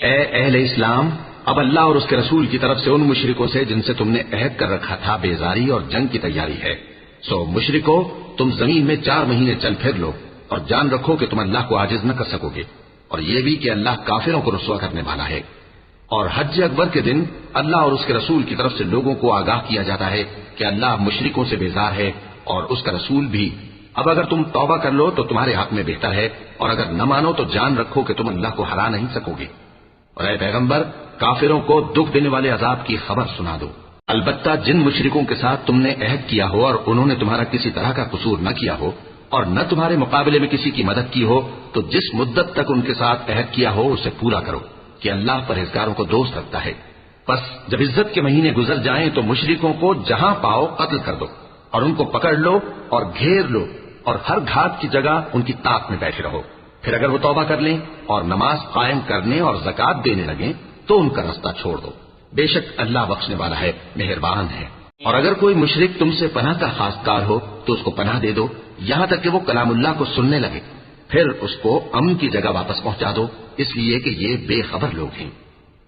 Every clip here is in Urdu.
اے اہل اسلام، اب اللہ اور اس کے رسول کی طرف سے ان مشرکوں سے جن سے تم نے عہد کر رکھا تھا بیزاری اور جنگ کی تیاری ہے۔ سو مشرکو، تم زمین میں 4 مہینے چل پھر لو اور جان رکھو کہ تم اللہ کو عاجز نہ کر سکو گے، اور یہ بھی کہ اللہ کافروں کو رسوا کرنے والا ہے۔ اور حج اکبر کے دن اللہ اور اس کے رسول کی طرف سے لوگوں کو آگاہ کیا جاتا ہے کہ اللہ مشرکوں سے بیزار ہے اور اس کا رسول بھی۔ اب اگر تم توبہ کر لو تو تمہارے حق میں بہتر ہے، اور اگر نہ مانو تو جان رکھو کہ تم اللہ کو ہرا نہیں سکو گے۔ اور اے پیغمبر، کافروں کو دکھ دینے والے عذاب کی خبر سنا دو۔ البتہ جن مشرکوں کے ساتھ تم نے عہد کیا ہو اور انہوں نے تمہارا کسی طرح کا قصور نہ کیا ہو اور نہ تمہارے مقابلے میں کسی کی مدد کی ہو، تو جس مدت تک ان کے ساتھ عہد کیا ہو اسے پورا کرو کہ اللہ پرہیزگاروں کو دوست رکھتا ہے۔ بس جب عزت کے مہینے گزر جائیں تو مشرکوں کو جہاں پاؤ قتل کر دو اور ان کو پکڑ لو اور گھیر لو، اور ہر گھات کی جگہ ان کی طاق میں بیٹھے رہو۔ پھر اگر وہ توبہ کر لیں اور نماز قائم کرنے اور زکات دینے لگیں تو ان کا رستہ چھوڑ دو، بے شک اللہ بخشنے والا ہے، مہربان ہے۔ اور اگر کوئی مشرک تم سے پناہ کا خواستگار ہو تو اس کو پناہ دے دو یہاں تک کہ وہ کلام اللہ کو سننے لگے، پھر اس کو امن کی جگہ واپس پہنچا دو، اس لیے کہ یہ بے خبر لوگ ہیں۔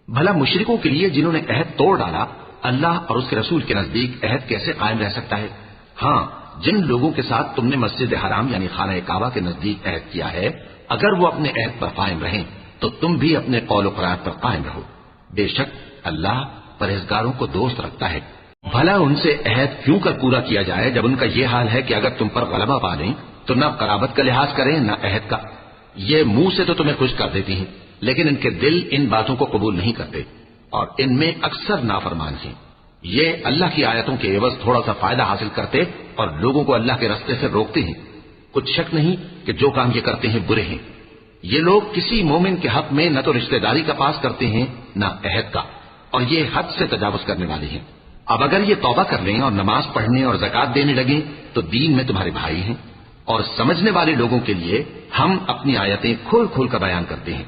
بھلا مشرکوں کے لیے جنہوں نے عہد توڑ ڈالا، اللہ اور اس کے رسول کے نزدیک عہد کیسے قائم رہ سکتا ہے؟ ہاں، جن لوگوں کے ساتھ تم نے مسجد حرام یعنی خانہ کعبہ کے نزدیک عہد کیا ہے، اگر وہ اپنے عہد پر قائم رہیں تو تم بھی اپنے قول و قرار پر قائم رہو، بے شک اللہ پرہیزگاروں کو دوست رکھتا ہے۔ بھلا ان سے عہد کیوں کر پورا کیا جائے جب ان کا یہ حال ہے کہ اگر تم پر غلبہ پا لیں تو نہ قرابت کا لحاظ کریں نہ عہد کا۔ یہ منہ سے تو تمہیں خوش کر دیتی ہیں لیکن ان کے دل ان باتوں کو قبول نہیں کرتے اور ان میں اکثر نافرمان ہیں۔ یہ اللہ کی آیتوں کے عوض تھوڑا سا فائدہ حاصل کرتے اور لوگوں کو اللہ کے رستے سے روکتے ہیں۔ کچھ شک نہیں کہ جو کام یہ کرتے ہیں برے ہیں۔ یہ لوگ کسی مومن کے حق میں نہ تو رشتہ داری کا پاس کرتے ہیں نہ عہد کا، اور یہ حد سے تجاوز کرنے والے ہیں۔ اب اگر یہ توبہ کر لیں اور نماز پڑھنے اور زکات دینے لگیں تو دین میں تمہارے بھائی ہیں، اور سمجھنے والے لوگوں کے لیے ہم اپنی آیتیں کھول کھول کر بیان کرتے ہیں۔